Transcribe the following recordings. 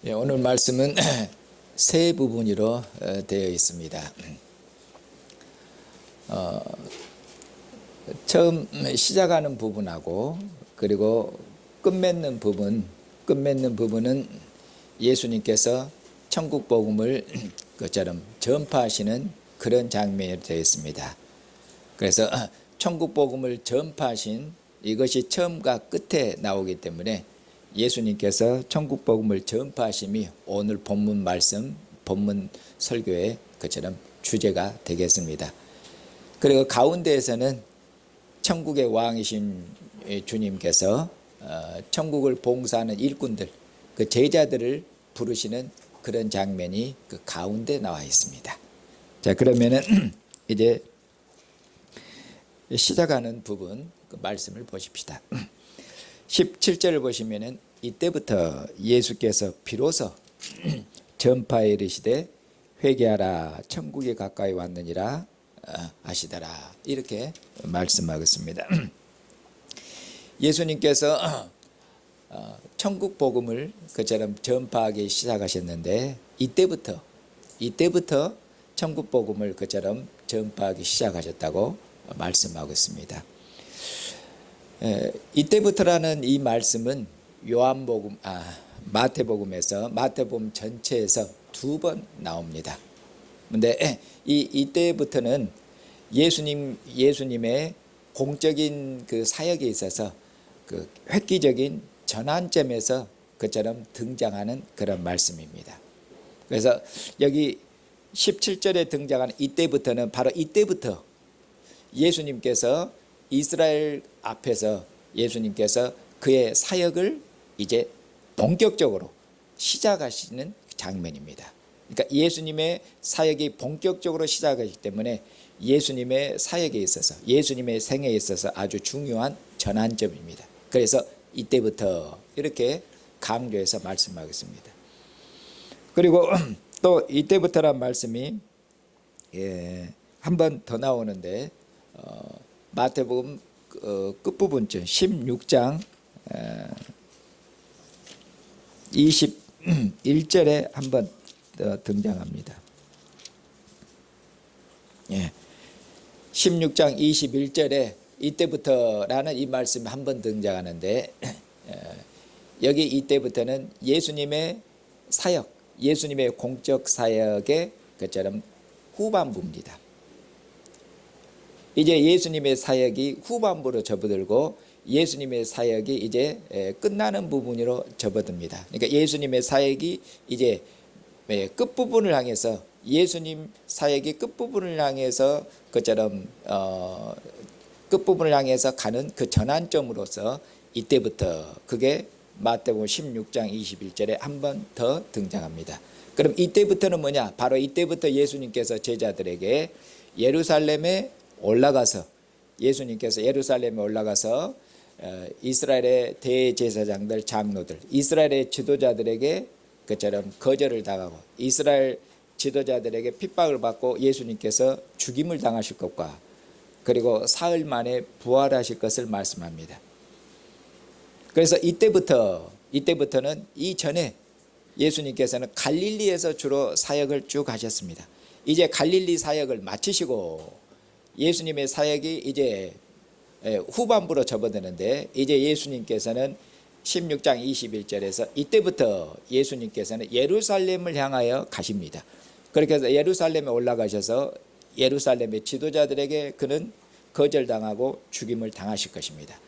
오늘 말씀은 세 부분으로 되어 있습니다. 처음 시작하는 부분하고 그리고 끝맺는 부분은 예수님께서 천국 복음을 그처럼 전파하시는 그런 장면이 되어 있습니다. 그래서 천국 복음을 전파하신 이것이 처음과 끝에 나오기 때문에 예수님께서 천국 복음을 전파하심이 오늘 본문 말씀, 본문 설교의 그처럼 주제가 되겠습니다. 그리고 가운데에서는 천국의 왕이신 주님께서 천국을 봉사하는 일꾼들, 그 제자들을 부르시는 그런 장면이 그 가운데 나와 있습니다. 자, 그러면은 이제 시작하는 부분 그 말씀을 보십시다. 17절을 보시면은 이때부터 예수께서 비로소 전파에 이르시되 회개하라 천국이 가까이 왔느니라 하시더라 이렇게 말씀하겠습니다. 예수님께서 천국 복음을 그처럼 전파하기 시작하셨는데 이때부터 천국 복음을 그처럼 전파하기 시작하셨다고 말씀하고 있습니다. 이때부터라는 이 말씀은 마태복음 전체에서 2번 나옵니다. 근데 이때부터는 예수님의 공적인 그 사역에 있어서 그 획기적인 전환점에서 그처럼 등장하는 그런 말씀입니다. 그래서 여기 17절에 등장하는 이때부터는 바로 이때부터 예수님께서 이스라엘 앞에서 예수님께서 그의 사역을 이제 본격적으로 시작하시는 장면입니다. 그러니까 예수님의 사역이 본격적으로 시작하기 때문에 예수님의 사역에 있어서 예수님의 생애에 있어서 아주 중요한 전환점입니다. 그래서 이때부터 이렇게 강조해서 말씀하겠습니다. 그리고 또 이때부터란 말씀이 한 번 더 나오는데 마태복음 끝부분쯤 16장 21절에 한 번 등장합니다. 16장 21절에 이때부터라는 이 말씀이 한 번 등장하는데 여기 이때부터는 예수님의 사역, 예수님의 공적 사역의 그처럼 후반부입니다. 이제 예수님의 사역이 후반부로 접어들고 예수님의 사역이 이제 끝나는 부분으로 접어듭니다. 그러니까 예수님의 사역이 이제 끝부분을 향해서 예수님 사역이 끝부분을 향해서 그처럼 끝부분을 향해서 가는 그 전환점으로서 이때부터 그게 마태복음 16장 21절에 한 번 더 등장합니다. 그럼 이때부터는 뭐냐? 바로 이때부터 예수님께서 제자들에게 예수님께서 예루살렘에 올라가서 이스라엘의 대제사장들, 장로들, 이스라엘의 지도자들에게 그처럼 거절을 당하고 이스라엘 지도자들에게 핍박을 받고 예수님께서 죽임을 당하실 것과 그리고 사흘 만에 부활하실 것을 말씀합니다. 그래서 이때부터는 이전에 예수님께서는 갈릴리에서 주로 사역을 쭉 하셨습니다. 이제 갈릴리 사역을 마치시고 예수님의 사역이 이제 후반부로 접어드는데 이제 예수님께서는 16장 21절에서 이때부터 예수님께서는 예루살렘을 향하여 가십니다. 그렇게 해서 예루살렘에 올라가셔서 예루살렘의 지도자들에게 그는 거절당하고 죽임을 당하실 것입니다.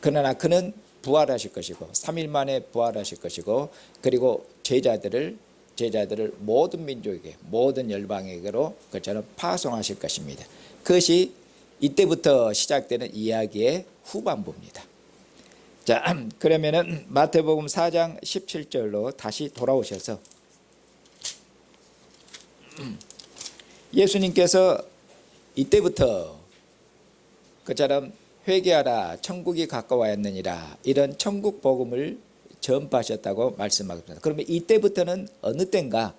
그러나 그는 부활하실 것이고 3일 만에 부활하실 것이고 그리고 제자들을 모든 민족에게 모든 열방에게로 그처럼 파송하실 것입니다. 그것이 이때부터 시작되는 이야기의 후반부입니다. 자, 그러면은 마태복음 4장 17절로 다시 돌아오셔서 예수님께서 이때부터 그처럼 회개하라 천국이 가까워왔느니라 이런 천국 복음을 전파하셨다고 말씀하셨습니다. 그러면 이때부터는 어느 때인가?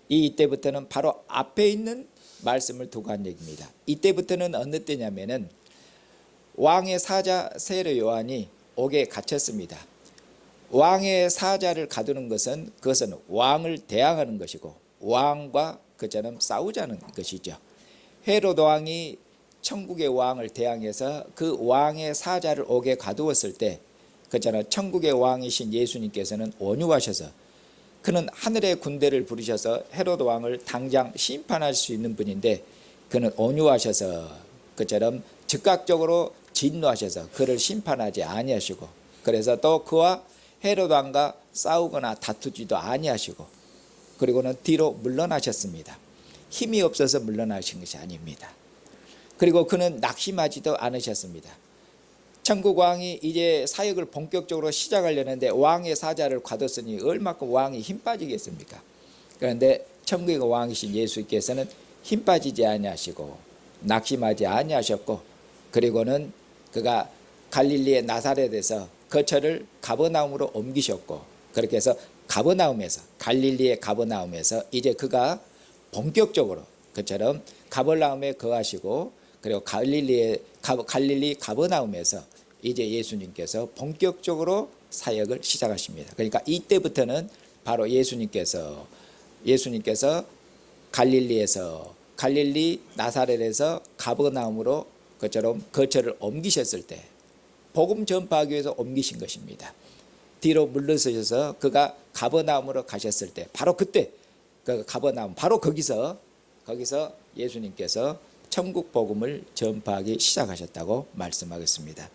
이때부터는 바로 앞에 있는 말씀을 두고 한 얘기입니다. 이때부터는 어느 때냐면은 왕의 사자 세례 요한이 옥에 갇혔습니다. 왕의 사자를 가두는 것은 그것은 왕을 대항하는 것이고 왕과 그처럼 싸우자는 것이죠. 헤롯 왕이 천국의 왕을 대항해서 그 왕의 사자를 옥에 가두었을 때 그처럼 천국의 왕이신 예수님께서는 온유하셔서 그는 하늘의 군대를 부르셔서 헤롯 왕을 당장 심판할 수 있는 분인데 그는 온유하셔서 그처럼 즉각적으로 진노하셔서 그를 심판하지 아니하시고 그래서 또 그와 헤롯 왕과 싸우거나 다투지도 아니하시고 그리고는 뒤로 물러나셨습니다. 힘이 없어서 물러나신 것이 아닙니다. 그리고 그는 낙심하지도 않으셨습니다. 천국 왕이 이제 사역을 본격적으로 시작하려는데 왕의 사자를 가뒀으니 얼마큼 왕이 힘 빠지겠습니까? 그런데 천국의 왕이신 예수께서는 힘 빠지지 아니하시고 낙심하지 아니하셨고 그리고는 그가 갈릴리의 나사렛에서 거처를 가버나움으로 옮기셨고 그렇게 해서 갈릴리의 가버나움에서 이제 그가 본격적으로 그처럼 가버나움에 거하시고 그리고 갈릴리 가버나움에서 이제 예수님께서 본격적으로 사역을 시작하십니다. 그러니까 이때부터는 바로 예수님께서 갈릴리 나사렛에서 가버나움으로 그처럼 거처를 옮기셨을 때 복음 전파하기 위해서 옮기신 것입니다. 뒤로 물러서셔서 그가 가버나움으로 가셨을 때 바로 그때 그 가버나움 바로 거기서 예수님께서 천국 복음을 전파하기 시작하셨다고 말씀하겠습니다.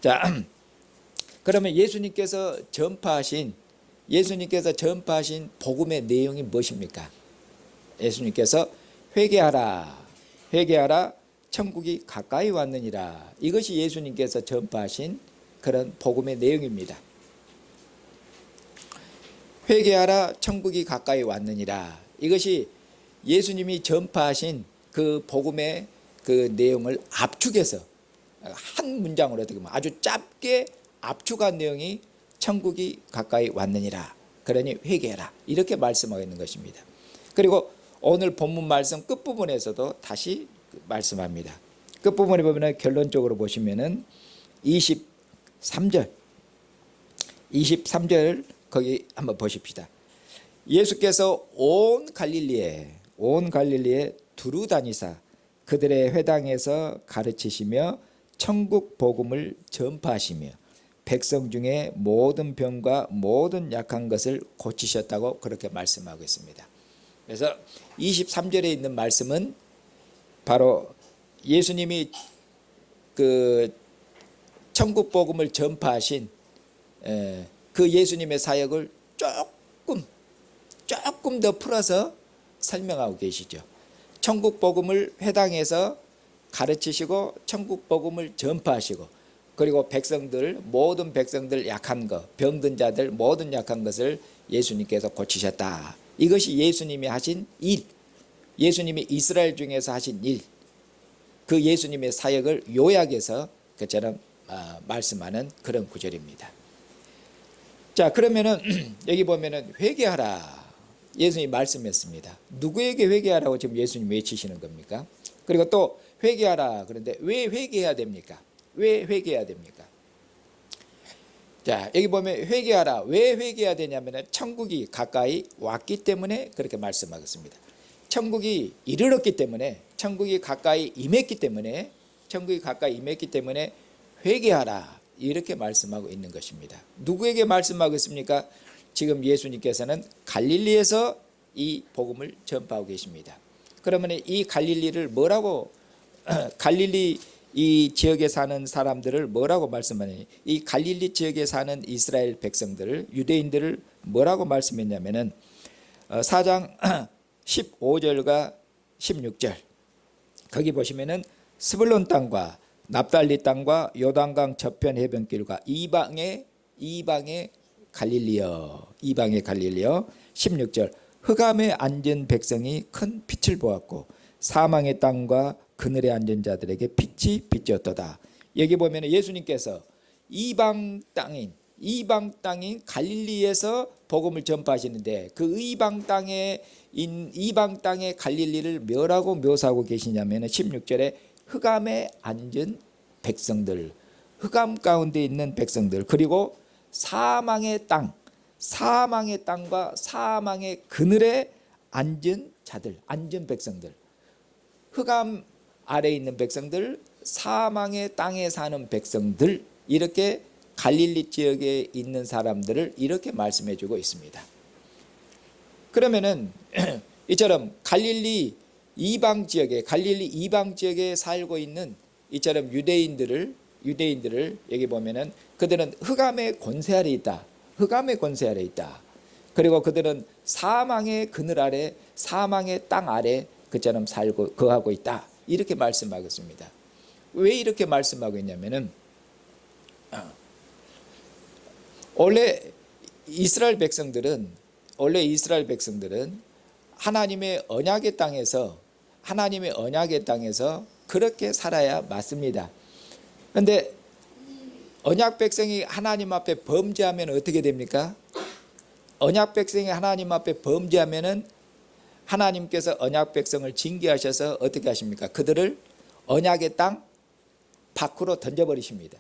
자, 그러면 예수님께서 전파하신 복음의 내용이 무엇입니까? 예수님께서 회개하라 천국이 가까이 왔느니라. 이것이 예수님께서 전파하신 그런 복음의 내용입니다. 회개하라 천국이 가까이 왔느니라. 이것이 예수님이 전파하신 그 복음의 그 내용을 압축해서 한 문장으로 어떻게 보면 아주 짧게 압축한 내용이 천국이 가까이 왔느니라. 그러니 회개해라. 이렇게 말씀하고 있는 것입니다. 그리고 오늘 본문 말씀 끝부분에서도 다시 말씀합니다. 끝부분에 보면 결론적으로 보시면은 23절 거기 한번 보십시다. 예수께서 온 갈릴리에 두루 다니사 그들의 회당에서 가르치시며 천국 복음을 전파하시며 백성 중에 모든 병과 모든 약한 것을 고치셨다고 그렇게 말씀하고 있습니다. 그래서 23절에 있는 말씀은 바로 예수님이 그 천국 복음을 전파하신 그 예수님의 사역을 조금 더 풀어서 설명하고 계시죠. 천국 복음을 회당에서 가르치시고 천국 복음을 전파하시고 그리고 모든 백성들 약한 것, 병든 자들 모든 약한 것을 예수님께서 고치셨다. 이것이 예수님이 하신 일, 예수님이 이스라엘 중에서 하신 일, 그 예수님의 사역을 요약해서 그처럼 말씀하는 그런 구절입니다. 자, 그러면은 여기 보면은 회개하라. 예수님이 말씀했습니다. 누구에게 회개하라고 지금 예수님 외치시는 겁니까? 그리고 또 회개하라. 그런데 왜 회개해야 됩니까? 왜 회개해야 됩니까? 자, 여기 보면 회개하라. 왜 회개해야 되냐면 천국이 가까이 왔기 때문에 그렇게 말씀하겠습니다. 천국이 이르렀기 때문에 천국이 가까이 임했기 때문에 회개하라. 이렇게 말씀하고 있는 것입니다. 누구에게 말씀하고 있습니까? 지금 예수님께서는 갈릴리에서 이 복음을 전파하고 계십니다. 그러면 이 갈릴리를 뭐라고 갈릴리 이 지역에 사는 사람들을 뭐라고 말씀하느냐? 이 갈릴리 지역에 사는 이스라엘 백성들을 유대인들을 뭐라고 말씀했냐면은 4장 15절과 16절 거기 보시면은 스불론 땅과 납달리 땅과 요단강 저편 해변길과 이방의 갈릴리여 16절 흑암에 앉은 백성이 큰 빛을 보았고 사망의 땅과 그늘에 앉은 자들에게 빛이 비쳤도다. 여기 보면 예수님께서 이방 땅인 갈릴리에서 복음을 전파하시는데 그 이방 땅의 갈릴리를 뭐라고 묘사하고 계시냐면 16절에 흑암에 앉은 백성들, 흑암 가운데 있는 백성들, 그리고 사망의 땅과 사망의 그늘에 앉은 자들, 앉은 백성들, 흑암 아래에 있는 백성들, 사망의 땅에 사는 백성들, 이렇게 갈릴리 지역에 있는 사람들을 이렇게 말씀해 주고 있습니다. 그러면은 이처럼 갈릴리 이방 지역에 살고 있는 이처럼 유대인들을 여기 보면은 그들은 흑암의 권세 아래 있다. 그리고 그들은 사망의 그늘 아래, 사망의 땅 아래 그처럼 살고 거하고 있다. 이렇게 말씀하고 있습니다. 왜 이렇게 말씀하고 있냐면은 원래 이스라엘 백성들은 하나님의 언약의 땅에서 그렇게 살아야 맞습니다. 그런데 언약 백성이 하나님 앞에 범죄하면 어떻게 됩니까? 언약 백성이 하나님 앞에 범죄하면은 하나님께서 언약 백성을 징계하셔서 어떻게 하십니까? 그들을 언약의 땅 밖으로 던져버리십니다.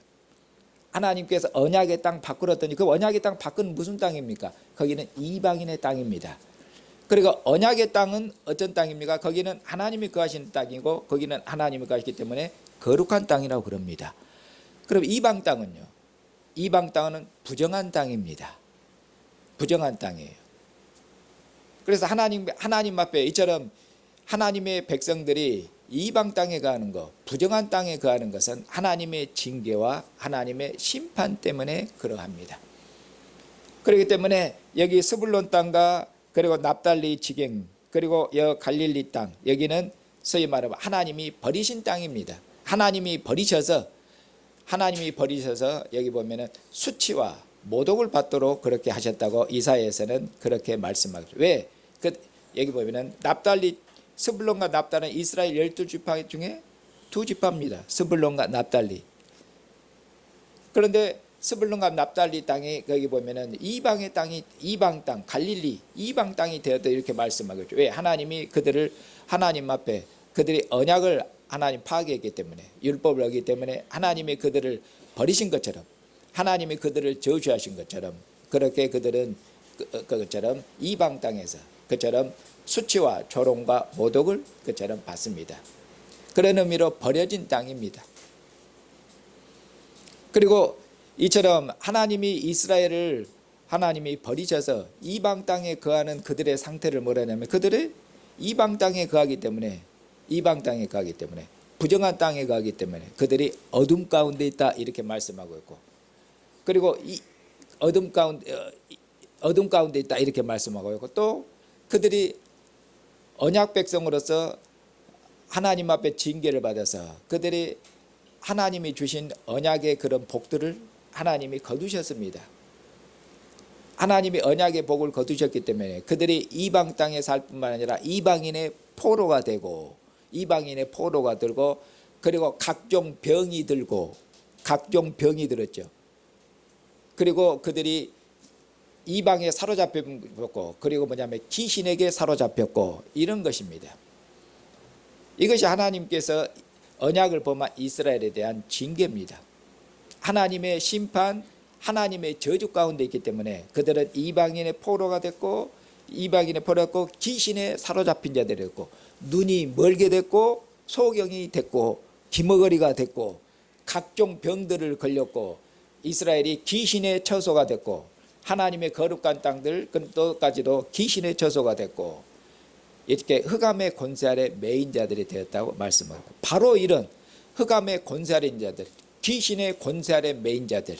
하나님께서 언약의 땅 밖으로 던지고, 그 언약의 땅 밖은 무슨 땅입니까? 거기는 이방인의 땅입니다. 그리고 언약의 땅은 어떤 땅입니까? 거기는 하나님이 거하시는 땅이고 거기는 하나님이 거하시기 때문에 거룩한 땅이라고 그럽니다. 그럼 이방 땅은요? 이방 땅은 부정한 땅입니다. 부정한 땅이에요. 그래서 하나님 앞에 이처럼 하나님의 백성들이 이방 땅에 거하는 것, 부정한 땅에 거하는 것은 하나님의 징계와 하나님의 심판 때문에 그러합니다. 그렇기 때문에 여기 스불론 땅과 그리고 납달리 지경 그리고 갈릴리 땅, 여기는 소위 말하면 하나님이 버리신 땅입니다. 하나님이 버리셔서 여기 보면은 수치와 모독을 받도록 그렇게 하셨다고 이사야에서는 그렇게 말씀하죠. 왜? 여기 보면은 스불론과 납달리는 이스라엘 12지파 중에 2지파입니다. 스불론과 납달리. 그런데 스불론과 납달리 땅이 거기 보면은 이방 땅, 갈릴리 이방 땅이 되었다 이렇게 말씀하고 있죠. 왜? 하나님이 그들을 하나님 앞에 그들이 언약을 하나님 파괴했기 때문에, 율법을 어기기 때문에 하나님이 그들을 버리신 것처럼, 하나님이 그들을 저주하신 것처럼, 그렇게 그들은 그것처럼 이방 땅에서 그처럼 수치와 조롱과 모독을 그처럼 받습니다. 그런 의미로 버려진 땅입니다. 그리고 이처럼 하나님이 이스라엘을 버리셔서 이방 땅에 거하는 그들의 상태를 뭐라냐면, 그들의 이방 땅에 거하기 때문에 부정한 땅에 거하기 때문에 그들이 어둠 가운데 있다 이렇게 말씀하고 있고, 그리고 이 어둠 가운데 있다 이렇게 말씀하고 있고, 또 그들이 언약 백성으로서 하나님 앞에 징계를 받아서 그들이 하나님이 주신 언약의 그런 복들을 하나님이 거두셨습니다. 하나님이 언약의 복을 거두셨기 때문에 그들이 이방 땅에 살 뿐만 아니라 이방인의 포로가 들고, 그리고 각종 병이 들었죠. 그리고 그들이 이방에 사로잡혔고, 그리고 귀신에게 사로잡혔고, 이런 것입니다. 이것이 하나님께서 언약을 범한 이스라엘에 대한 징계입니다. 하나님의 심판, 하나님의 저주 가운데 있기 때문에 그들은 이방인의 포로가 됐고, 귀신에 사로잡힌 자들이 됐고, 눈이 멀게 됐고, 소경이 됐고, 기머거리가 됐고, 각종 병들을 걸렸고, 이스라엘이 귀신의 처소가 됐고, 하나님의 거룩한 땅들 그것까지도 귀신의 처소가 됐고, 이렇게 흑암의 권세 아래 매인 자들이 되었다고 말씀하고, 바로 이런 흑암의 권세 아래 자들, 귀신의 권세 아래 매인 자들,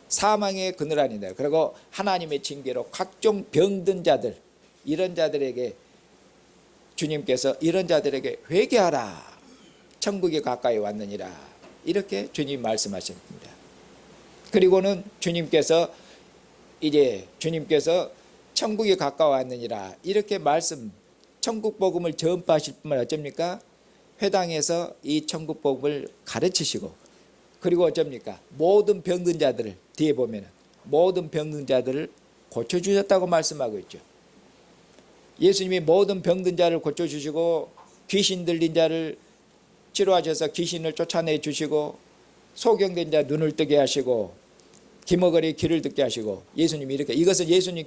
사망의 그늘 아래 자들, 그리고 하나님의 징계로 각종 병든 자들, 이런 자들에게 주님께서 이런 자들에게 회개하라, 천국이 가까이 왔느니라, 이렇게 주님 말씀하십니다. 그리고는 주님께서 천국이 가까웠느니라 이렇게 천국 복음을 전파하실 뿐만 어쩝니까? 회당에서 이 천국 복음을 가르치시고, 그리고 어쩝니까? 모든 병든 자들을, 뒤에 보면은 모든 병든 자들을 고쳐주셨다고 말씀하고 있죠. 예수님이 모든 병든 자를 고쳐주시고, 귀신 들린 자를 치료하셔서 귀신을 쫓아내 주시고, 소경된 자 눈을 뜨게 하시고, 기머거리 귀를 듣게 하시고 예수님이 이렇게 이것은 예수님이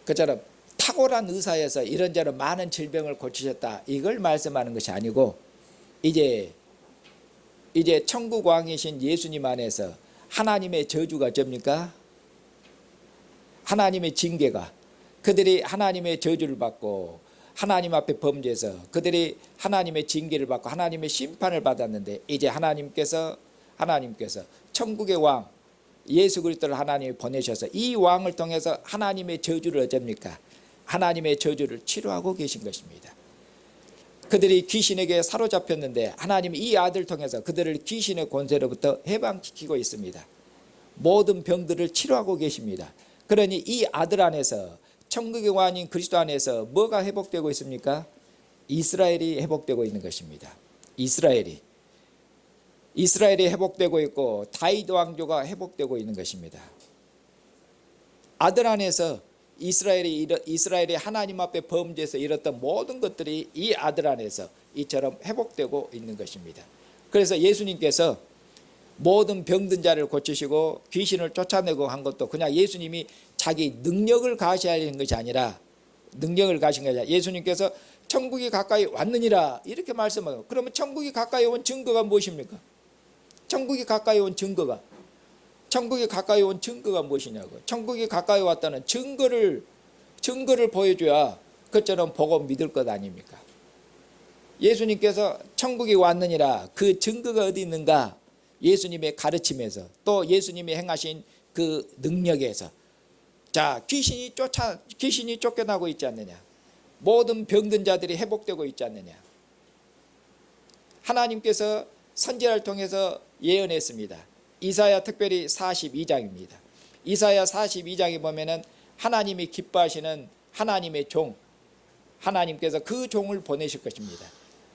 그처럼 탁월한 의사여서 이런저런 많은 질병을 고치셨다 이걸 말씀하는 것이 아니고 이제 천국 왕이신 예수님 안에서 하나님의 저주가 접니까? 하나님의 징계가 그들이 하나님의 저주를 받고 하나님 앞에 범죄해서 그들이 하나님의 징계를 받고 하나님의 심판을 받았는데 이제 하나님께서 천국의 왕 예수 그리스도를 하나님이 보내셔서 이 왕을 통해서 하나님의 저주를 어쩝니까? 하나님의 저주를 치료하고 계신 것입니다. 그들이 귀신에게 사로잡혔는데 하나님이 이 아들을 통해서 그들을 귀신의 권세로부터 해방시키고 있습니다. 모든 병들을 치료하고 계십니다. 그러니 이 아들 안에서 천국의 왕인 그리스도 안에서 뭐가 회복되고 있습니까? 이스라엘이 회복되고 있는 것입니다. 이스라엘이 회복되고 있고 다윗 왕조가 회복되고 있는 것입니다. 아들 안에서 이스라엘이 하나님 앞에 범죄해서 잃었던 모든 것들이 이 아들 안에서 이처럼 회복되고 있는 것입니다. 그래서 예수님께서 모든 병든 자를 고치시고 귀신을 쫓아내고 한 것도 그냥 예수님이 자기 능력을 가시하는 것이 아니라 예수님께서 천국이 가까이 왔느니라 이렇게 말씀하고 그러면 천국이 가까이 온 증거가 무엇입니까? 천국이 가까이 온 증거가 무엇이냐고. 천국이 가까이 왔다는 증거를 보여줘야 그처럼 보고 믿을 것 아닙니까? 예수님께서 천국이 왔느니라 그 증거가 어디 있는가? 예수님의 가르침에서 또 예수님이 행하신 그 능력에서 자 귀신이 쫓겨나고 있지 않느냐? 모든 병든 자들이 회복되고 있지 않느냐? 하나님께서 선지자를 통해서 예언했습니다. 이사야 특별히 42장입니다. 이사야 42장에 보면은 하나님이 기뻐하시는 하나님의 종, 하나님께서 그 종을 보내실 것입니다.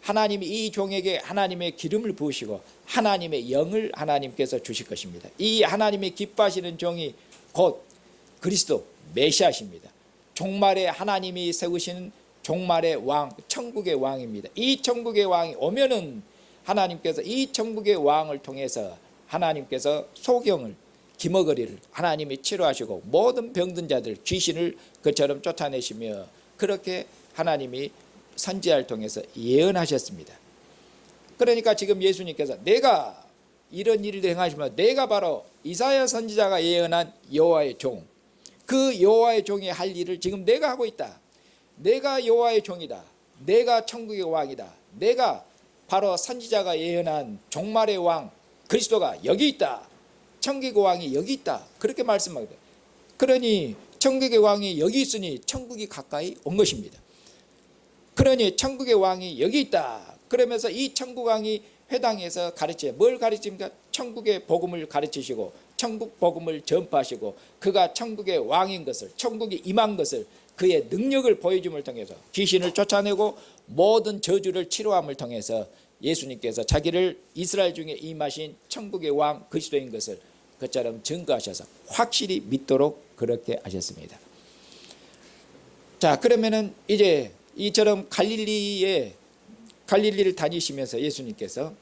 하나님이 이 종에게 하나님의 기름을 부으시고 하나님의 영을 하나님께서 주실 것입니다. 이 하나님이 기뻐하시는 종이 곧 그리스도 메시아십니다. 종말에 하나님이 세우신 종말의 왕, 천국의 왕입니다. 이 천국의 왕이 오면은 하나님께서 이 천국의 왕을 통해서 하나님께서 소경을 기머거리를 하나님이 치료하시고 모든 병든 자들 귀신을 그처럼 쫓아내시며 그렇게 하나님이 선지자를 통해서 예언하셨습니다. 그러니까 지금 예수님께서 내가 이런 일을 행하시면 내가 바로 이사야 선지자가 예언한 여호와의 종, 그 여호와의 종이 할 일을 지금 내가 하고 있다. 내가 여호와의 종이다. 내가 천국의 왕이다. 내가 바로 선지자가 예언한 종말의 왕 그리스도가 여기 있다. 천국의 왕이 여기 있다. 그렇게 말씀하거든요. 그러니 천국의 왕이 여기 있으니 천국이 가까이 온 것입니다. 그러니 천국의 왕이 여기 있다. 그러면서 이 천국 왕이 회당에서 가르쳐요. 뭘 가르칩니까? 천국의 복음을 가르치시고 천국 복음을 전파하시고 그가 천국의 왕인 것을 천국이 임한 것을 그의 능력을 보여줌을 통해서 귀신을 쫓아내고 모든 저주를 치료함을 통해서 예수님께서 자기를 이스라엘 중에 임하신 천국의 왕 그리스도인 것을 그처럼 증거하셔서 확실히 믿도록 그렇게 하셨습니다. 자, 그러면은 이제 이처럼 갈릴리를 다니시면서 예수님께서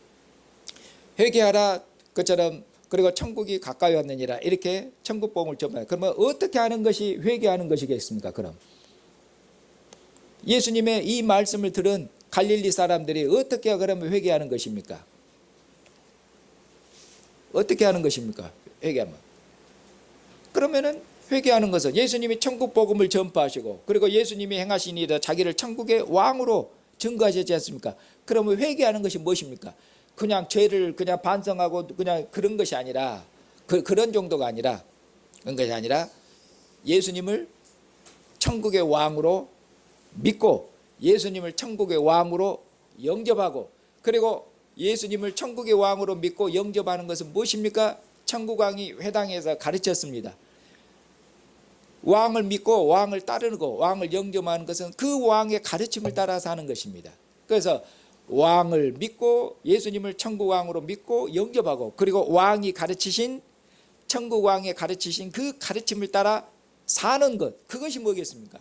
회개하라 그처럼 그리고 천국이 가까이 왔느니라 이렇게 천국 복음을 전파해요. 그러면 어떻게 하는 것이 회개하는 것이겠습니까? 그럼 예수님의 이 말씀을 들은 갈릴리 사람들이 어떻게 그러면 회개하는 것입니까? 어떻게 하는 것입니까? 회개하면. 그러면은 회개하는 것은 예수님이 천국 복음을 전파하시고 그리고 예수님이 행하신 일에 자기를 천국의 왕으로 증거하셨지 않습니까? 그러면 회개하는 것이 무엇입니까? 그냥 죄를 그냥 반성하고 그냥 그런 것이 아니라 그런 정도가 아니라 그런 것이 아니라 예수님을 천국의 왕으로 믿고 예수님을 천국의 왕으로 영접하고 그리고 예수님을 천국의 왕으로 믿고 영접하는 것은 무엇입니까? 천국 왕이 회당에서 가르쳤습니다. 왕을 믿고 왕을 따르고 왕을 영접하는 것은 그 왕의 가르침을 따라서 하는 것입니다. 그래서 왕을 믿고 예수님을 천국 왕으로 믿고 영접하고 그리고 왕이 가르치신 천국 왕의 가르치신 그 가르침을 따라 사는 것, 그것이 뭐겠습니까?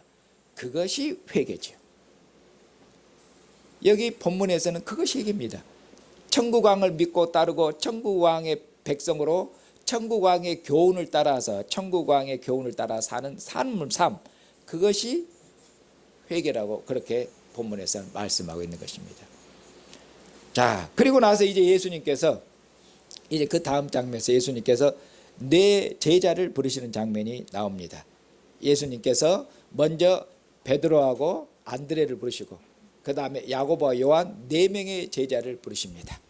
그것이 회개죠. 여기 본문에서는 그것이 얘기입니다. 천국왕을 믿고 따르고 천국왕의 백성으로 천국왕의 교훈을 따라서 천국왕의 교훈을 따라 사는 삶, 그것이 회개라고 그렇게 본문에서 말씀하고 있는 것입니다. 자, 그리고 나서 이제 예수님께서 이제 그 다음 장면에서 예수님께서 네 제자를 부르시는 장면이 나옵니다. 예수님께서 먼저 베드로하고 안드레를 부르시고 그 다음에 야고보와 요한 4명의 제자를 부르십니다.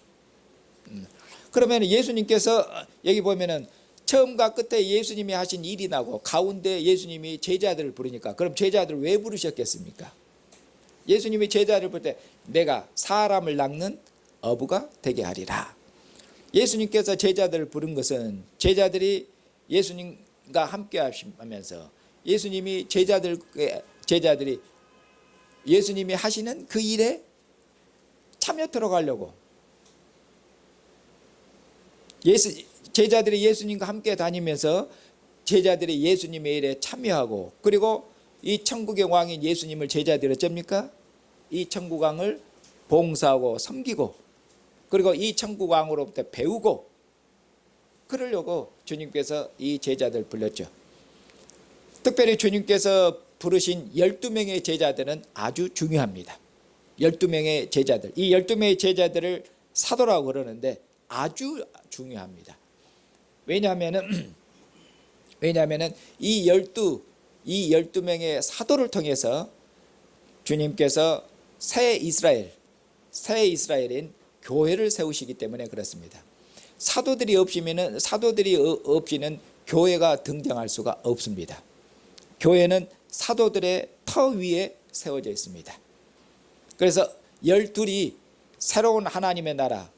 그러면 예수님께서 여기 보면은 처음과 끝에 예수님이 하신 일이 나고 가운데 예수님이 제자들을 부르니까 그럼 제자들을 왜 부르셨겠습니까? 예수님이 제자를 부를 때 내가 사람을 낚는 어부가 되게 하리라. 예수님께서 제자들을 부른 것은 제자들이 예수님과 함께 하시면서 예수님이 제자들이 예수님이 하시는 그 일에 참여 들어가려고 제자들이 예수님과 함께 다니면서 제자들이 예수님의 일에 참여하고 그리고 이 천국의 왕인 예수님을 제자들이 어쩝니까? 이 천국 왕을 봉사하고 섬기고 그리고 이 천국 왕으로부터 배우고 그러려고 주님께서 이 제자들 불렀죠. 특별히 주님께서 부르신 12명의 제자들은 아주 중요합니다. 12명의 제자들, 이 12명의 제자들을 사도라고 그러는데 아주 중요합니다. 왜냐하면은 이 12명의 사도를 통해서 주님께서 새 이스라엘인 교회를 세우시기 때문에 그렇습니다. 사도들이 없이는 교회가 등장할 수가 없습니다. 교회는 사도들의 터 위에 세워져 있습니다. 그래서 12이 새로운 하나님의 나라,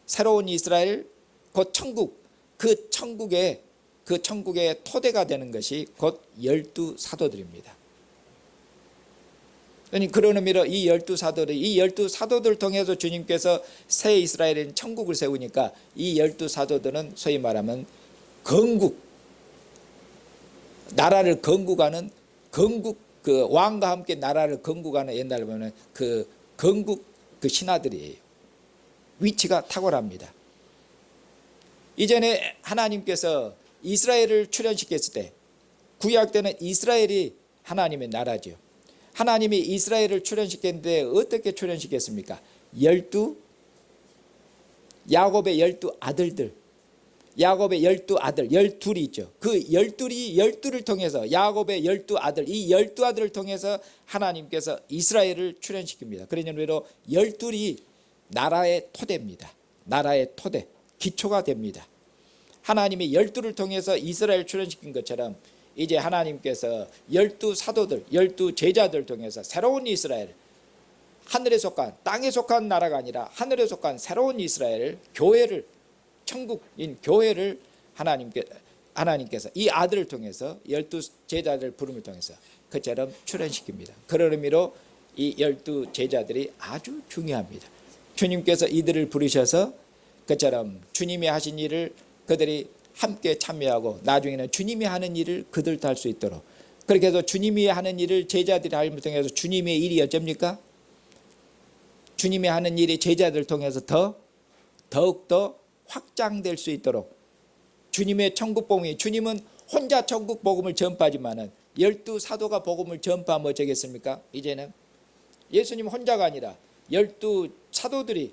새로운 이스라엘, 곧 천국, 그 천국의 토대가 되는 것이 곧 12사도들입니다. 그런 의미로 이 12사도들 통해서 주님께서 새 이스라엘인 천국을 세우니까 이 12사도들은 소위 말하면 나라를 건국하는 그 왕과 함께 나라를 건국하는 옛날에 보면 그 건국 그 신하들이에요. 위치가 탁월합니다. 이전에 하나님께서 이스라엘을 출현시켰을 때 구약 때는 이스라엘이 하나님의 나라죠. 하나님이 이스라엘을 출현시켰는데 어떻게 출현시켰습니까? 야곱의 12아들들, 야곱의 12아들, 12이 있죠. 그 12를 통해서 야곱의 12아들, 이 12아들을 통해서 하나님께서 이스라엘을 출현시킵니다. 그러니 외로 12이 나라의 토대입니다. 나라의 토대, 기초가 됩니다. 하나님이 12를 통해서 이스라엘 출현시킨 것처럼 이제 하나님께서 12사도들, 12제자들 통해서 새로운 이스라엘, 하늘에 속한 땅에 속한 나라가 아니라 하늘에 속한 새로운 이스라엘 교회를, 천국인 교회를 하나님께서 이 아들을 통해서 12제자들 부름을 통해서 그처럼 출현시킵니다. 그런 의미로 이 12제자들이 아주 중요합니다. 주님께서 이들을 부르셔서 그처럼 주님이 하신 일을 그들이 함께 참여하고 나중에는 주님이 하는 일을 그들도 할 수 있도록 그렇게 해서 주님이 하는 일을 제자들이 하는 통해서 주님의 일이 어쩝니까? 주님이 하는 일이 제자들을 통해서 더욱더 확장될 수 있도록 주님의 천국 복음이 주님은 혼자 천국 복음을 전파하지만은 12사도가 복음을 전파하면 어쩌겠습니까? 이제는 예수님 혼자가 아니라 12사도들이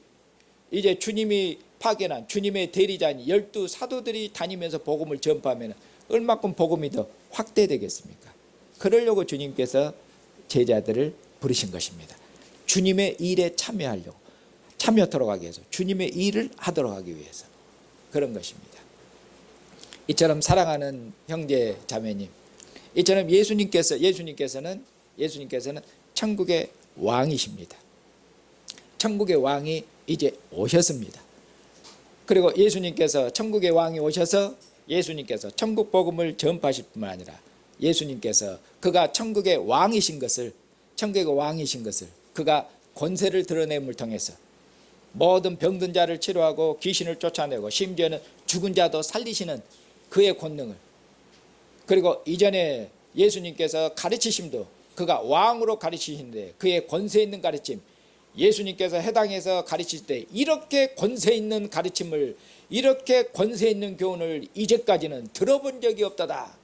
이제 주님이 파견한 주님의 대리자인 12사도들이 다니면서 복음을 전파하면 얼마큼 복음이 더 확대되겠습니까? 그러려고 주님께서 제자들을 부르신 것입니다. 주님의 일에 참여하도록 하기 위해서 주님의 일을 하도록 하기 위해서 그런 것입니다. 이처럼 사랑하는 형제 자매님, 이처럼 예수님께서는 천국의 왕이십니다. 천국의 왕이 이제 오셨습니다. 그리고 예수님께서 천국의 왕이 오셔서 예수님께서 천국 복음을 전파하실 뿐만 아니라 예수님께서 그가 천국의 왕이신 것을 그가 권세를 드러냄을 통해서 모든 병든 자를 치료하고 귀신을 쫓아내고 심지어는 죽은 자도 살리시는 그의 권능을, 그리고 이전에 예수님께서 가르치심도 그가 왕으로 가르치시는데 그의 권세 있는 가르침, 예수님께서 해당해서 가르칠 때 이렇게 권세 있는 가르침을, 이렇게 권세 있는 교훈을 이제까지는 들어본 적이 없다다.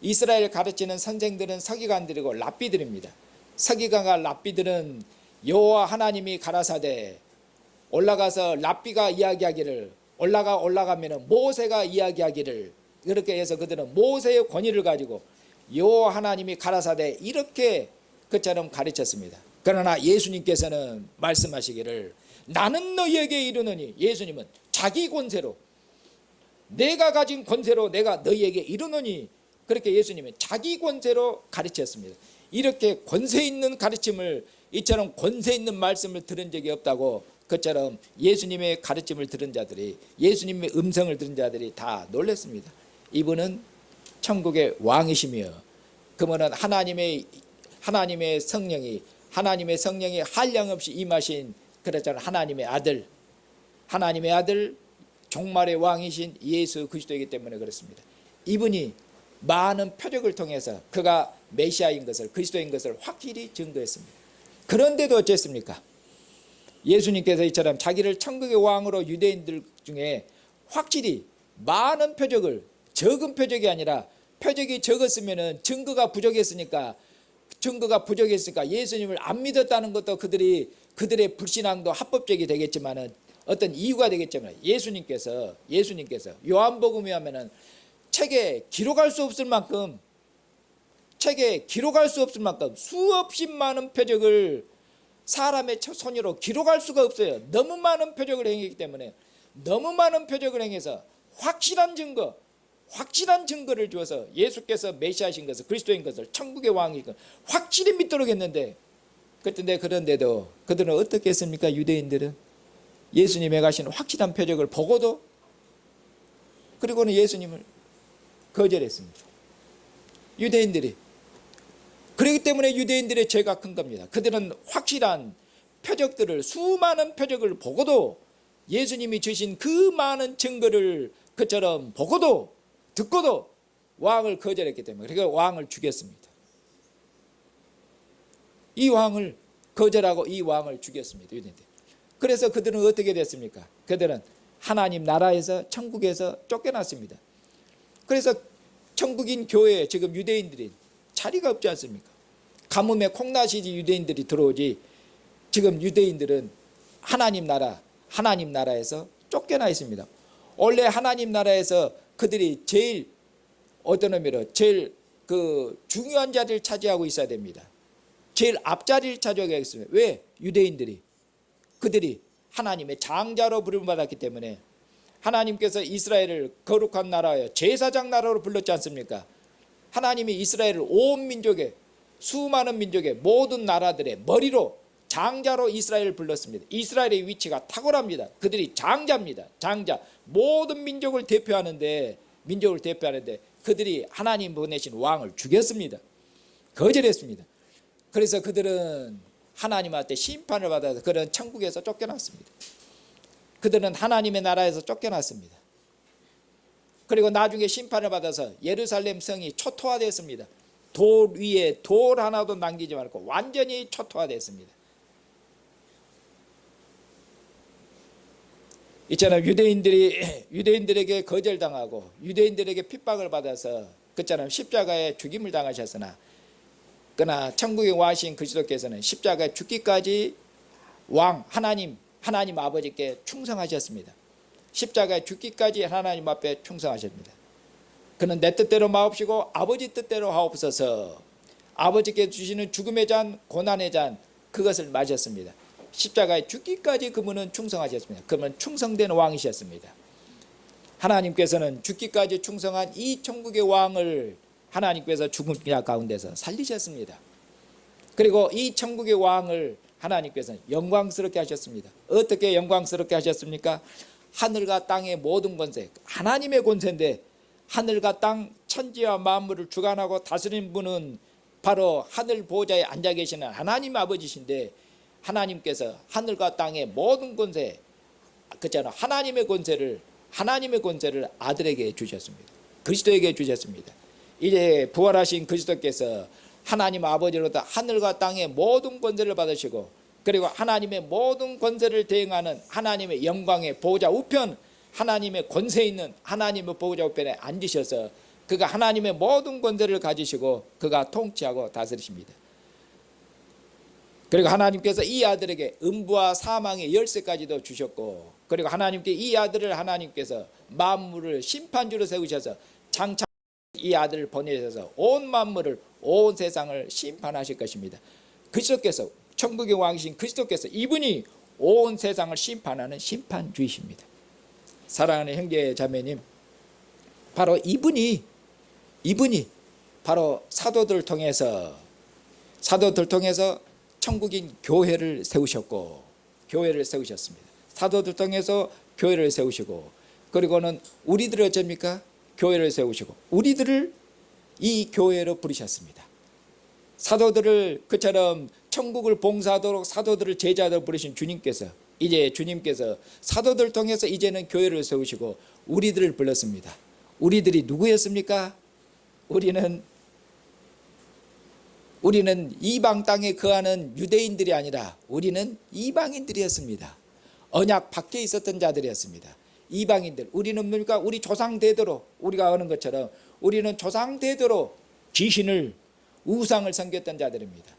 이스라엘 가르치는 선생들은 서기관들이고 랍비들입니다. 서기관과 랍비들은 여호와 하나님이 가라사대 올라가서 랍비가 이야기하기를, 올라가면은 모세가 이야기하기를, 그렇게 해서 그들은 모세의 권위를 가지고 여호와 하나님이 가라사대 이렇게 그처럼 가르쳤습니다. 그러나 예수님께서는 말씀하시기를 나는 너희에게 이르노니, 예수님은 자기 권세로, 내가 가진 권세로 내가 너희에게 이르노니, 그렇게 예수님은 자기 권세로 가르쳤습니다. 이렇게 권세 있는 가르침을, 이처럼 권세 있는 말씀을 들은 적이 없다고 그처럼 예수님의 가르침을 들은 자들이, 예수님의 음성을 들은 자들이 다 놀랐습니다. 이분은 천국의 왕이시며 그분은 하나님의 성령이 한량없이 임하신 그렇잖아요. 하나님의 아들 종말의 왕이신 예수 그리스도이기 때문에 그렇습니다. 이분이 많은 표적을 통해서 그가 메시아인 것을, 그리스도인 것을 확실히 증거했습니다. 그런데도 어쨌습니까? 예수님께서 이처럼 자기를 천국의 왕으로 유대인들 중에 확실히 많은 표적을, 적은 표적이 아니라 표적이 적었으면 증거가 부족했으니까 예수님을 안 믿었다는 것도 그들의 불신앙도 합법적이 되겠지만은 어떤 이유가 되겠지만, 예수님께서 요한복음에 하면은 책에 기록할 수 없을 만큼 수없이 많은 표적을 사람의 손으로 기록할 수가 없어요. 너무 많은 표적을 행했기 때문에, 너무 많은 표적을 행해서 확실한 증거를 주어서 예수께서 메시아신 것을, 그리스도인 것을, 천국의 왕인 것을 확실히 믿도록 했는데, 그런데도 그들은 어떻게 했습니까? 유대인들은 예수님의 가신 확실한 표적을 보고도, 그리고는 예수님을 거절했습니다. 유대인들이. 그렇기 때문에 유대인들의 죄가 큰 겁니다. 그들은 확실한 표적들을, 수많은 표적을 보고도, 예수님이 주신 그 많은 증거를 그처럼 보고도 듣고도 왕을 거절했기 때문에, 그러니까 왕을 죽였습니다. 이 왕을 거절하고 이 왕을 죽였습니다. 유대인들. 그래서 그들은 어떻게 됐습니까? 그들은 하나님 나라에서, 천국에서 쫓겨났습니다. 그래서 천국인 교회에 지금 유대인들이 자리가 없지 않습니까? 가뭄에 콩나시지 유대인들이 들어오지, 지금 유대인들은 하나님 나라에서 쫓겨나 있습니다. 원래 하나님 나라에서 그들이 제일 중요한 자리를 차지하고 있어야 됩니다. 제일 앞자리를 차지하게 하겠습니다. 왜? 그들이 하나님의 장자로 부름받았기 때문에, 하나님께서 이스라엘을 거룩한 나라여 제사장 나라로 불렀지 않습니까? 하나님이 이스라엘을 온 민족의, 수많은 민족의 모든 나라들의 머리로, 장자로 이스라엘을 불렀습니다. 이스라엘의 위치가 탁월합니다. 그들이 장자입니다. 장자. 모든 민족을 대표하는데 그들이 하나님 보내신 왕을 죽였습니다. 거절했습니다. 그래서 그들은 하나님한테 심판을 받아서 그런 천국에서 쫓겨났습니다. 그들은 하나님의 나라에서 쫓겨났습니다. 그리고 나중에 심판을 받아서 예루살렘 성이 초토화됐습니다. 돌 위에 돌 하나도 남기지 말고 완전히 초토화됐습니다. 이처럼 유대인들에게 거절당하고 유대인들에게 핍박을 받아서 그처럼 십자가에 죽임을 당하셨으나, 그러나 천국에 와신 그리스도께서는 십자가에 죽기까지 하나님 아버지께 충성하셨습니다. 십자가에 죽기까지 하나님 앞에 충성하십니다. 그는 내 뜻대로 마옵시고 아버지 뜻대로 하옵소서. 아버지께 주시는 죽음의 잔, 고난의 잔, 그것을 마셨습니다. 십자가에 죽기까지 그분은 충성하셨습니다. 그분은 충성된 왕이셨습니다. 하나님께서는 죽기까지 충성한 이 천국의 왕을 하나님께서 죽음 가운데서 살리셨습니다. 그리고 이 천국의 왕을 하나님께서는 영광스럽게 하셨습니다. 어떻게 영광스럽게 하셨습니까? 하늘과 땅의 모든 권세, 하나님의 권세인데, 하늘과 땅 천지와 만물을 주관하고 다스리는 분은 바로 하늘 보좌에 앉아 계시는 하나님 아버지신데, 하나님께서 하늘과 땅의 모든 권세, 그렇잖아요. 하나님의 권세를 아들에게 주셨습니다. 그리스도에게 주셨습니다. 이제 부활하신 그리스도께서 하나님 아버지로부터 하늘과 땅의 모든 권세를 받으시고 그리고 하나님의 모든 권세를 대행하는 하나님의 영광의 보호자 우편, 하나님의 권세 있는 하나님의 보호자 우편에 앉으셔서 그가 하나님의 모든 권세를 가지시고 그가 통치하고 다스리십니다. 그리고 하나님께서 이 아들에게 음부와 사망의 열쇠까지도 주셨고, 그리고 하나님께 이 아들을 하나님께서 만물을 심판주로 세우셔서 장차 이 아들을 보내셔서 온 만물을, 온 세상을 심판하실 것입니다. 그리스도께서, 천국의 왕이신 그리스도께서, 이분이 온 세상을 심판하는 심판주이십니다. 사랑하는 형제 자매님, 바로 이분이 바로 사도들을 통해서 천국인 교회를 세우셨고, 교회를 세우셨습니다. 사도들 통해서 교회를 세우시고, 그리고는 우리들을 어쩝니까? 교회를 세우시고 우리들을 이 교회로 부르셨습니다. 사도들을 그처럼 천국을 봉사하도록 사도들을 제자로 부르신 주님께서, 이제 주님께서 사도들 통해서 이제는 교회를 세우시고 우리들을 불렀습니다. 우리들이 누구였습니까? 우리는 이방 땅에 거하는 유대인들이 아니라 우리는 이방인들이었습니다. 언약 밖에 있었던 자들이었습니다. 이방인들. 우리는 뭡니까? 우리 조상 대대로, 우리가 아는 것처럼 우리는 조상 대대로 귀신을, 우상을 섬겼던 자들입니다.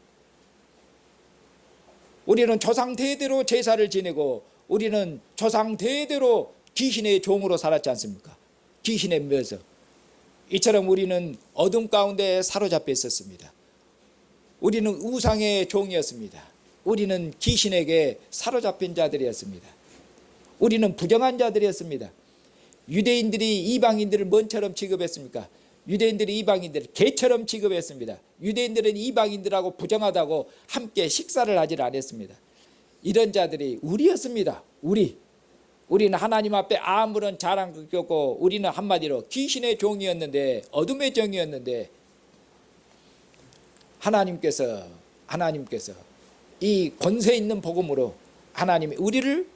우리는 조상 대대로 제사를 지내고 우리는 조상 대대로 귀신의 종으로 살았지 않습니까? 귀신의 묘서. 이처럼 우리는 어둠 가운데 사로잡혀 있었습니다. 우리는 우상의 종이었습니다. 우리는 귀신에게 사로잡힌 자들이었습니다. 우리는 부정한 자들이었습니다. 유대인들이 이방인들을 뭔처럼 취급했습니까? 유대인들이 이방인들을 개처럼 취급했습니다. 유대인들은 이방인들하고 부정하다고 함께 식사를 하지 않았습니다. 이런 자들이 우리였습니다. 우리는 하나님 앞에 아무런 자랑도 없고 우리는 한마디로 귀신의 종이었는데, 어둠의 종이었는데, 하나님께서 이 권세 있는 복음으로 하나님이 우리를,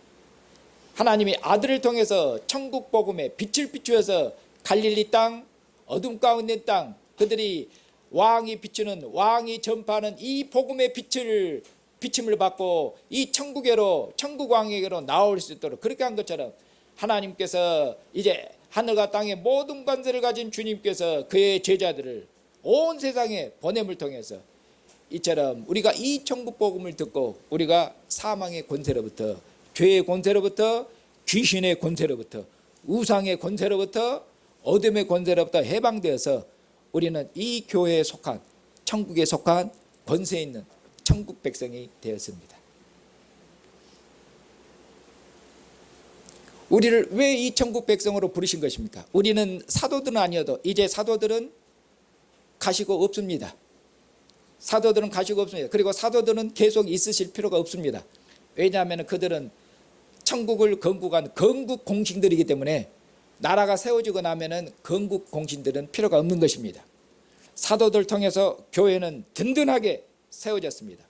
하나님이 아들을 통해서 천국 복음에 빛을 비추어서 갈릴리 땅, 어둠 가운데 땅, 그들이 왕이 비추는, 왕이 전파하는 이 복음의 비침을 받고 이 천국에로, 천국 왕에게로 나올 수 있도록 그렇게 한 것처럼 하나님께서 이제 하늘과 땅의 모든 권세를 가진 주님께서 그의 제자들을 온 세상에 보냄을 통해서 이처럼 우리가 이 천국 복음을 듣고 우리가 사망의 권세로부터, 죄의 권세로부터, 귀신의 권세로부터, 우상의 권세로부터, 어둠의 권세로부터 해방되어서 우리는 이 교회에 속한, 천국에 속한 권세 있는 천국 백성이 되었습니다. 우리를 왜 이 천국 백성으로 부르신 것입니까? 우리는 사도들은 아니어도 이제 사도들은 가시고 없습니다. 사도들은 가시고 없습니다. 그리고 사도들은 계속 있으실 필요가 없습니다. 왜냐하면 그들은 천국을 건국한 건국 공신들이기 때문에 나라가 세워지고 나면은 건국 공신들은 필요가 없는 것입니다. 사도들 통해서 교회는 든든하게 세워졌습니다.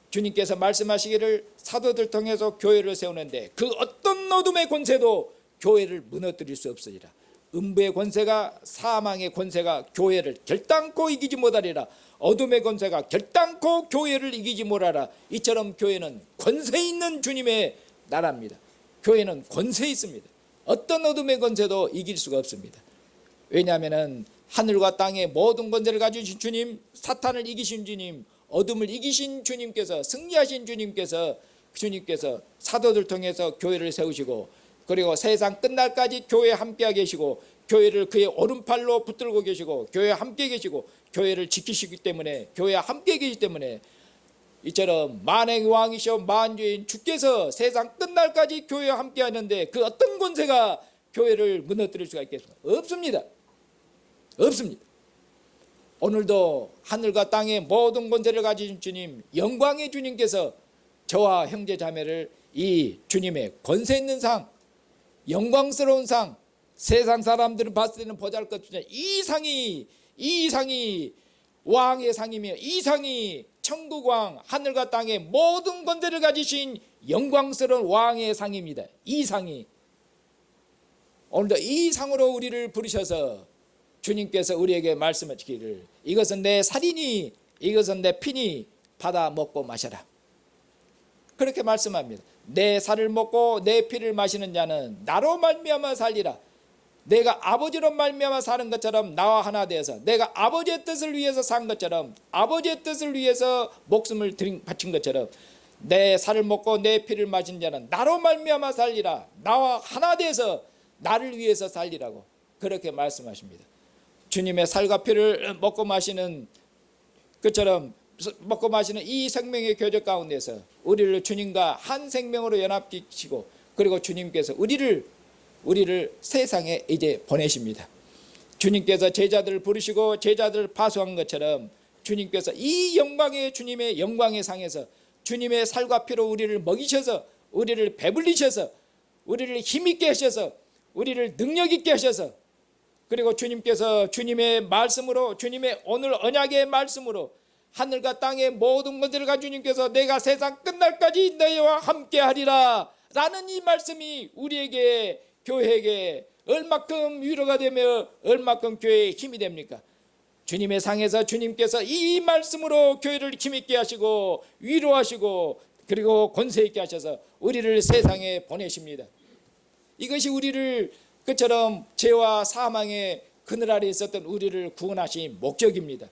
주님께서 말씀하시기를 사도들 통해서 교회를 세우는데 그 어떤 어둠의 권세도 교회를 무너뜨릴 수 없으리라. 음부의 권세가, 사망의 권세가 교회를 결단코 이기지 못하리라. 어둠의 권세가 결단코 교회를 이기지 못하라. 이처럼 교회는 권세 있는 주님의 나라입니다. 교회는 권세 있습니다. 어떤 어둠의 권세도 이길 수가 없습니다. 왜냐하면 하늘과 땅의 모든 권세를 가지신 주님, 사탄을 이기신 주님, 어둠을 이기신 주님께서, 승리하신 주님께서 사도들 통해서 교회를 세우시고, 그리고 세상 끝날까지 교회에 함께 계시고, 교회를 그의 오른팔로 붙들고 계시고, 교회에 함께 계시고, 교회를 지키시기 때문에, 교회에 함께 계시기 때문에 이처럼 만왕의 왕이시오 만주인 주께서 세상 끝날까지 교회에 함께 하는데 그 어떤 권세가 교회를 무너뜨릴 수가 있겠습니까? 없습니다. 오늘도 하늘과 땅의 모든 권세를 가진 주님, 영광의 주님께서 저와 형제 자매를 이 주님의 권세 있는 상, 영광스러운 상, 세상 사람들은 봤을 때는 보잘것없지만 이 상이 왕의 상이며 이 상이 천국왕, 하늘과 땅의 모든 권세를 가지신 영광스러운 왕의 상입니다. 이 상이 오늘도 이 상으로 우리를 부르셔서 주님께서 우리에게 말씀하시기를 이것은 내 살이니 이것은 내 피니 받아 먹고 마셔라. 그렇게 말씀합니다. 내 살을 먹고 내 피를 마시는 자는 나로 말미암아 살리라. 내가 아버지로 말미암아 사는 것처럼 나와 하나 되어서, 내가 아버지의 뜻을 위해서 산 것처럼, 아버지의 뜻을 위해서 목숨을 바친 것처럼, 내 살을 먹고 내 피를 마신 자는 나로 말미암아 살리라. 나와 하나 되어서 나를 위해서 살리라고 그렇게 말씀하십니다. 주님의 살과 피를 먹고 마시는 것처럼 먹고 마시는 이 생명의 교제 가운데서 우리를 주님과 한 생명으로 연합시키고, 그리고 주님께서 우리를 세상에 이제 보내십니다. 주님께서 제자들을 부르시고 제자들을 파수한 것처럼 주님께서 이 영광의 주님의 영광의 상에서 주님의 살과 피로 우리를 먹이셔서, 우리를 배불리셔서, 우리를 힘있게 하셔서, 우리를 능력있게 하셔서, 그리고 주님께서 주님의 말씀으로, 주님의 오늘 언약의 말씀으로 하늘과 땅의 모든 것들을 가지고 주님께서 내가 세상 끝날까지 너희와 함께하리라 라는 이 말씀이 우리에게, 교회에게 얼마큼 위로가 되며 얼마큼 교회에 힘이 됩니까? 주님의 상에서 주님께서 이 말씀으로 교회를 힘있게 하시고 위로하시고 그리고 권세 있게 하셔서 우리를 세상에 보내십니다. 이것이 우리를 그처럼 죄와 사망의 그늘 아래 있었던 우리를 구원하신 목적입니다.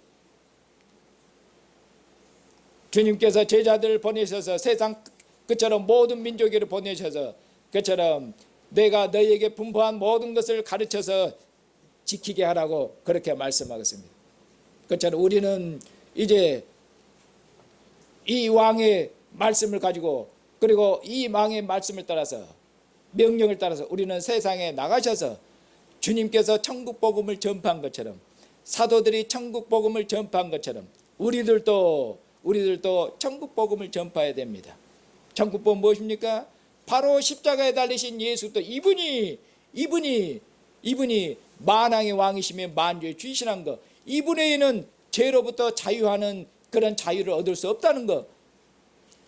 주님께서 제자들을 보내셔서 세상 그처럼 모든 민족에를 보내셔서 그처럼 내가 너희에게 분부한 모든 것을 가르쳐서 지키게 하라고 그렇게 말씀하겠습니다. 그처럼 우리는 이제 이 왕의 말씀을 가지고, 그리고 이 왕의 말씀을 따라서, 명령을 따라서 우리는 세상에 나가셔서 주님께서 천국 복음을 전파한 것처럼, 사도들이 천국 복음을 전파한 것처럼 우리들도 천국 복음을 전파해야 됩니다. 천국 복음 무엇입니까? 바로 십자가에 달리신 예수, 또 이분이 만왕의 왕이시며 만주의 주이시라는 것, 이분에게는 죄로부터 자유하는 그런 자유를 얻을 수 없다는 것,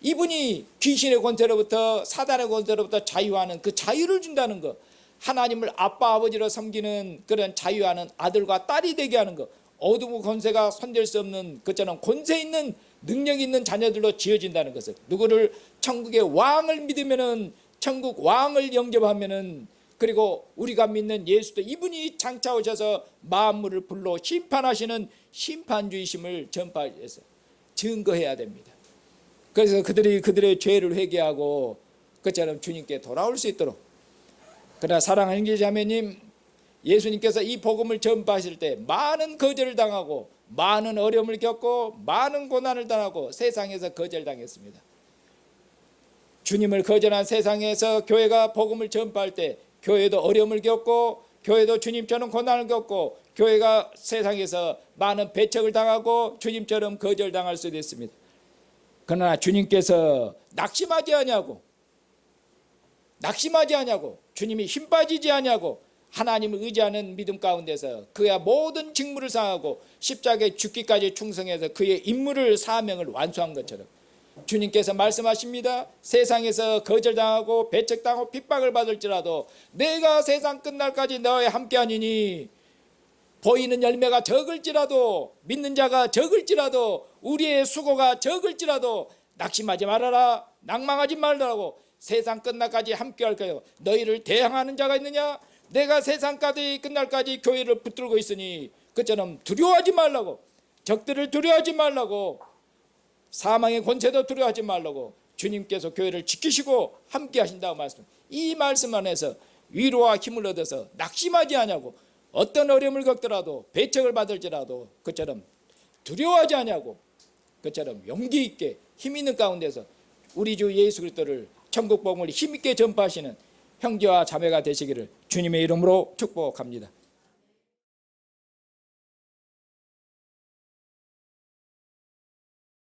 이분이 귀신의 권세로부터, 사단의 권세로부터 자유하는 그 자유를 준다는 것, 하나님을 아빠 아버지로 섬기는 그런 자유하는 아들과 딸이 되게 하는 것, 어둠의 권세가 손댈 수 없는 그처럼 권세 있는 능력 있는 자녀들로 지어진다는 것을, 누구를 천국의 왕을 믿으면은, 천국 왕을 영접하면은, 그리고 우리가 믿는 예수도 이분이 장차 오셔서 만물을 불러 심판하시는 심판주이심을 전파해서 증거해야 됩니다. 그래서 그들의 죄를 회개하고 그처럼 주님께 돌아올 수 있도록. 그러나 사랑하는 형제자매님, 예수님께서 이 복음을 전파하실 때 많은 거절을 당하고 많은 어려움을 겪고 많은 고난을 당하고 세상에서 거절당했습니다. 주님을 거절한 세상에서 교회가 복음을 전파할 때 교회도 어려움을 겪고, 교회도 주님처럼 고난을 겪고, 교회가 세상에서 많은 배척을 당하고 주님처럼 거절당할 수도 있습니다. 그러나 주님께서 낙심하지 아니하고 주님이 힘 빠지지 아니하고 하나님을 의지하는 믿음 가운데서 그의 모든 직무를 사하고 십자가에 죽기까지 충성해서 그의 임무를, 사명을 완수한 것처럼 주님께서 말씀하십니다. 세상에서 거절당하고 배척당하고 핍박을 받을지라도 내가 세상 끝날까지 너와 함께하니니, 보이는 열매가 적을지라도, 믿는 자가 적을지라도, 우리의 수고가 적을지라도 낙심하지 말아라, 낭망하지 말라고, 세상 끝날까지 함께할 거예요. 너희를 대항하는 자가 있느냐? 내가 세상까지 끝날까지 교회를 붙들고 있으니 그처럼 두려워하지 말라고, 적들을 두려워하지 말라고, 사망의 권세도 두려워하지 말라고 주님께서 교회를 지키시고 함께 하신다고 말씀. 이 말씀 안에서 위로와 힘을 얻어서 낙심하지 않냐고, 어떤 어려움을 겪더라도 배척을 받을지라도 그처럼 두려워하지 않냐고, 그처럼 용기 있게 힘 있는 가운데서 우리 주 예수 그리스도를, 천국 복음을 힘있게 전파하시는 형제와 자매가 되시기를 주님의 이름으로 축복합니다.